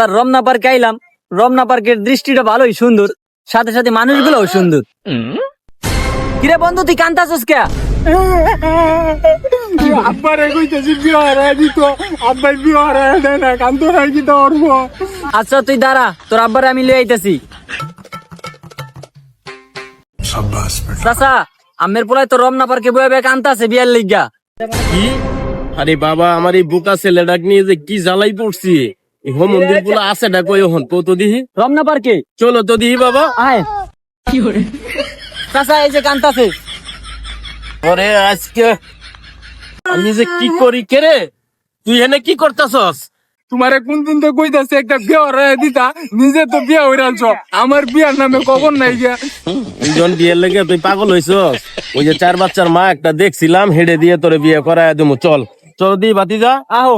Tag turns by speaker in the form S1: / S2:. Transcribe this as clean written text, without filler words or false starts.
S1: শালার রমনা পার্কে আইলাম, রমনা পার্কের দৃষ্টিটা ভালোই সুন্দর, সাথে সাথে মানুষগুলোও সুন্দর। কিরে বন্ধু তুই কান্তাছস কে?
S2: আব্বারে কইতেছি বিয়া হারায় দিত, আব্বাই বিয়া হারায় দেয় না, কান্দো নাই কি ধরবো।
S1: আচ্ছা তুই দাঁড়া, তোর আব্বারে আমি লিয়ে আইতাছি। চাচা, আমের পোলায় তো রমনা পার্কে বয়ে বয়ে কান্তাছে বিয়ার লিগা।
S3: কি? আরে বাবা, আমার এই বোকা ছেলেটাকে নিয়ে যে কি জ্বালাই পড়ছি। এই হোম মন্দির গুলো আছে না কই হন কত দিহি?
S1: রমনা পার্কে
S3: চলো তো দিহি বাবা।
S1: আয়। চাচা এই যে কান্তাছে।
S3: ওরে আজকে আমি যে কি করি কে রে? তুই এনে কি করতেছস?
S2: তোমারে কোন দিন তো কইতাছে একটা বিয়া হারায় দিতা, নিজে তো বিয়া হইরা আনছো, আমার বিয়ার নামে খবর নাই গিয়া।
S3: দুজন বিয়ের লেগে তুই পাগল হইছস? ওই যে 4 বাচ্চার মা একটা দেখছিলাম, হেডে দিয়ে তোরে বিয়ে করায় দেবো। চল চল দি বাতিজা।
S1: আহো।